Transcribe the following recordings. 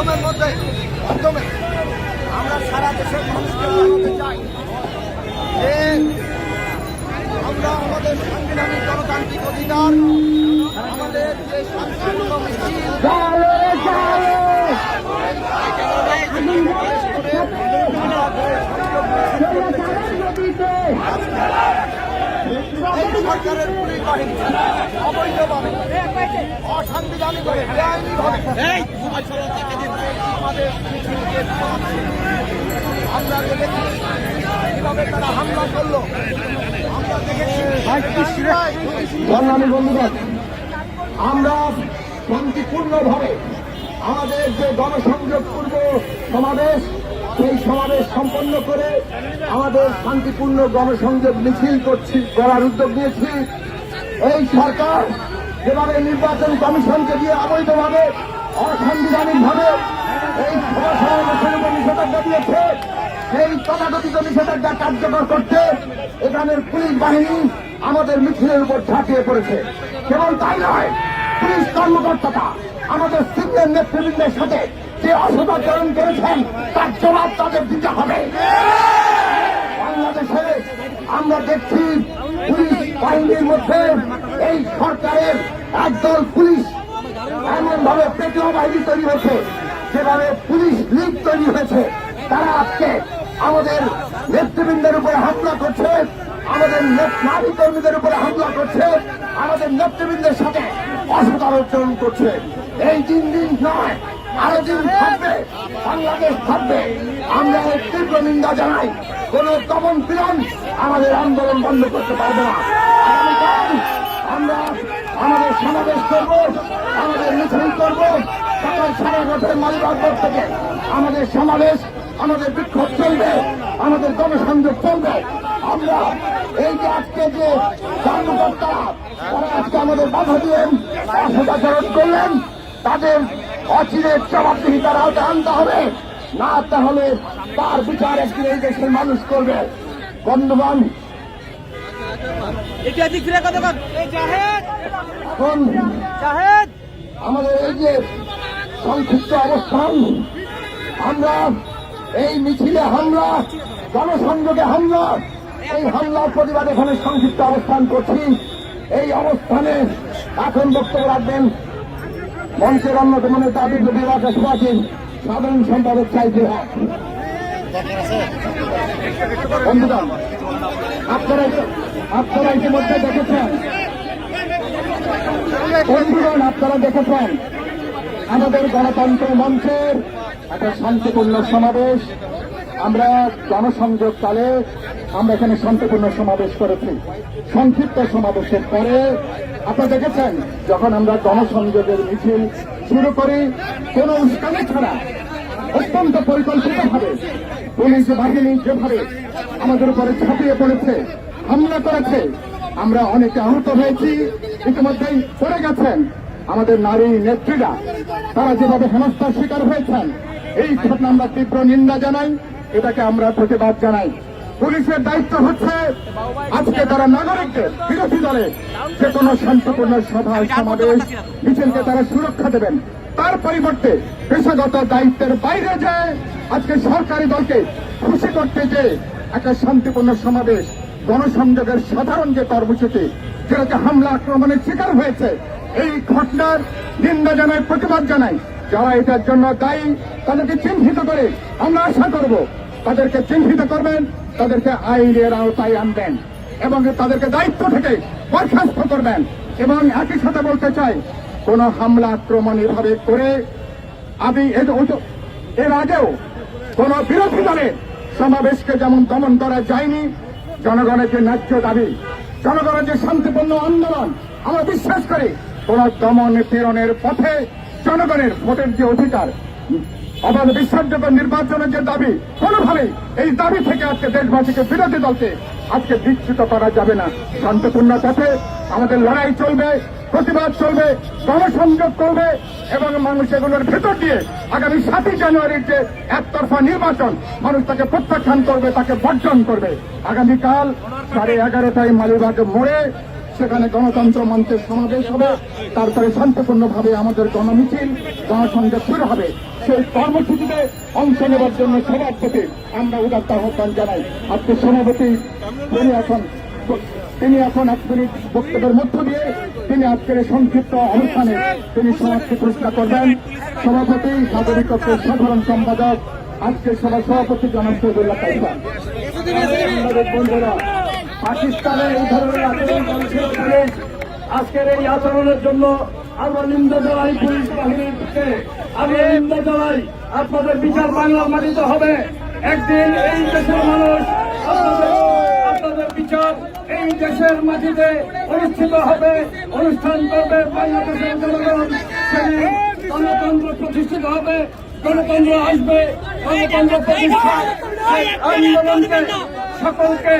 মাধ্যমে আমরা সারা দেশের মানুষকে জানাতে চাই যে আমরা আমাদের সাংবিধানিক গণতান্ত্রিক অধিকার, আমাদের যে শান্তিপূর্ণ মিছিল সরকারের পুলিশ বাহিনী অবৈধভাবে, অসাংবিধানিকভাবে, বেআইনিভাবে আমাদের মিছিলকে আমরা দেখেছি কিভাবে তারা হামলা করলো। আমরা দেখেছি সংগ্রামী বন্ধুগণ, আমরা শান্তিপূর্ণভাবে আমাদের যে গণসংযোগ পূর্ব সমাবেশ, সেই সমাবেশ সম্পন্ন করে আমাদের শান্তিপূর্ণ গণসংযোগ মিছিল করার উদ্যোগ নিয়েছি। এই সরকার যেভাবে নির্বাচন কমিশনকে দিয়ে অবৈধভাবে, অসাংবিধানিকভাবে এই সভা সমাবেশের উপর নিষেধাজ্ঞা দিয়েছে, সেই তথাকথিত নিষেধাজ্ঞা কার্যকর করতে এখানের পুলিশ বাহিনী আমাদের মিছিলের উপর ঝাঁপিয়ে পড়েছে। কেবল তাই নয়, পুলিশ কর্মকর্তারা আমাদের সিনিয়র নেতৃবৃন্দের সাথে যে অসদাচরণ করেছেন তার জবাব তাদের দিতে হবে। বাংলাদেশে আমরা দেখছি পুলিশ বাহিনীর মধ্যে এই সরকারের একদল পুলিশ এমন ভাবে পেটুয়া বাহিনী তৈরি হয়েছে, যেভাবে পুলিশ লীগ তৈরি হয়েছে। তারা আজকে আমাদের নেতৃবৃন্দের উপরে হামলা করছে, আমাদের নারী কর্মীদের উপরে হামলা করছে, আমাদের নেতৃবৃন্দের সাথে অসদাচরণ করছে। এই দিন নয়, আরো দিন থাকবে, বাংলাদেশ থাকবে। আমরা তীব্র নিন্দা জানাই। কোন দমন পীড়ন আমাদের আন্দোলন বন্ধ করতে পারবে না। আগামীকাল আমরা আমাদের সমাবেশ করব, আমাদের মিছিল করব। সকাল 11:30 মালিবাগ মোড় থেকে আমাদের সমাবেশ, আমাদের বিক্ষোভ চলবে, আমাদের গণসংযোগ চলবে। আমরা এই যে আজকে যে কর্মকর্তারা তারা আজকে আমাদের বাধা দিলেন, অসদাচরণ করলেন, তাদের অচিরের জবাবদিহিতার আওতায় আনতে হবে। না তাহলে তার বিচার একদিন এই দেশের মানুষ করবে। বন্ধুগণ, এখন আমাদের এই যে সংক্ষিপ্ত অবস্থান, আমরা এই মিছিলে হামলা, গণসংযোগে হামলা, এই হামলার প্রতিবাদে এখানে সংক্ষিপ্ত অবস্থান করছি। এই অবস্থানে এখন বক্তব্য রাখবেন মঞ্চের অন্যতম নেতা বিপ্লবী সভাপতি সাধারণ সম্পাদক সাইফুল হক। বন্ধুগণ, আপনারা ইতিমধ্যে দেখেছেন, আপনারা দেখেছেন আমাদের গণতন্ত্র মঞ্চের একটা শান্তিপূর্ণ সমাবেশ। আমরা জনসংযোগকালে আমরা এখানে শান্তিপূর্ণ সমাবেশ করেছি। সংক্ষিপ্ত সমাবেশের পরে আপনারা দেখেছেন, যখন আমরা জনসংযোগের মিছিল শুরু করি, কোন উস্কানি ছাড়া অত্যন্ত পরিকল্পিতভাবে পুলিশ বাহিনী যেভাবে আমাদের উপরে ঝাঁপিয়ে পড়েছে, হামলা করেছে, আমরা অনেকে আহত হয়েছি, ইতিমধ্যেই পড়ে গেছেন আমাদের নারী নেত্রীরা, তারা যেভাবে হেনস্থার শিকার হয়েছেন, এই ঘটনা আমরা তীব্র নিন্দা জানাই, এটাকে আমরা প্রতিবাদ জানাই। পুলিশের দায়িত্ব হচ্ছে আজকে তারা নাগরিকদের, বিরোধী দলে যে কোনো শান্তিপূর্ণ সভা সমাবেশ মিছিলকে তারা সুরক্ষা দেবেন। তার পরিবর্তে পেশাগত দায়িত্বের বাইরে যায় আজকে সরকারি দলকে খুশি করতে যে একটা শান্তিপূর্ণ সমাবেশ, গণসংযোগের সাধারণ যে কর্মসূচি, যেটাকে হামলা আক্রমণের শিকার হয়েছে, এই ঘটনার নিন্দা জানাই, প্রতিবাদ জানাই। যারা এটার জন্য দায়ী তাদেরকে চিহ্নিত করে আমরা আশা করব তাদেরকে চিহ্নিত করবেন, তাদেরকে আইনের আওতায় আনবেন এবং তাদেরকে দায়িত্ব থেকে বরখাস্ত করবেন। এবং একই সাথে বলতে চাই, কোন হামলা আক্রমণ এভাবে করে এর আগেও কোন বিরোধী দলের সমাবেশকে যেমন দমন করা যায়নি, জনগণের যে ন্যায্য দাবি, জনগণের যে শান্তিপূর্ণ আন্দোলন, আমরা বিশ্বাস করি কোন দমন পীড়নের পথে জনগণের ভোটের যে অধিকার, অবাধ বিশ্বাসযোগ্য নির্বাচনের যে দাবি, কোনোভাবেই এই দাবি থেকে আজকে দেশবাসীকে, বিরোধী দলকে আজকে বিচ্যুত করা যাবে না। শান্তিপূর্ণ পথে আমাদের লড়াই চলবে, প্রতিবাদ চলবে, গণসংযোগ করবে এবং মানুষ এগুলোর ভেতর দিয়ে আগামী 7ই জানুয়ারির যে একতরফা নির্বাচন, মানুষ তাকে প্রত্যাখ্যান করবে, তাকে বর্জন করবে। আগামীকাল 11:30টায় মালিবাগ মোড়ে সেখানে গণতন্ত্র মঞ্চের সমাবেশ হবে, তারপরে শান্তিপূর্ণভাবে আমাদের গণমিছিল, গণসংযোগ শুরু হবে। সেই কর্মসূচিতে অংশ নেবার জন্য সবার প্রতি আমরা উদাত্ত আহ্বান জানাই। আজকে সভাপতি তিনি এখন 1 মিনিট বক্তব্যের মধ্য দিয়ে তিনি আজকের এই সংক্ষিপ্ত অনুষ্ঠানে তিনি সমাজকে পুরস্কার করবেন। সভাপতি নাগরিক ঐক্যের সাধারণ সম্পাদক আজকের সভার সভাপতি জনাব শহীদুল্লাহ কাইসা। বন্ধুরা, পাকিস্তানের এই ধরনের আচরণ মানুষের পুলিশ আজকের এই আচরণের জন্য আমরা নিন্দা জানাই পুলিশ বাহিনীকে। আমি নিন্দা জানাই, আপনাদের বিচার বাংলার মাটিতে হবে। একদিন এই দেশের মানুষ আপনাদের বিচার এই দেশের মাটিতে অনুষ্ঠিত হবে, অনুষ্ঠান করবে বাংলাদেশের জনগণ। সেদিন গণতন্ত্র প্রতিষ্ঠিত হবে, গণতন্ত্র আসবে, গণতন্ত্র প্রতিষ্ঠা আন্দোলনকে সকলকে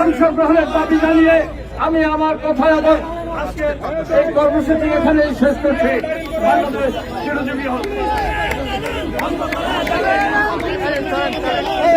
অংশগ্রহণের দাবি জানিয়ে আমি আমার কথা আবার আজকে এই কর্মসূচি এখানে শেষ করছি। বাংলাদেশ চিরজীবী হোক। এই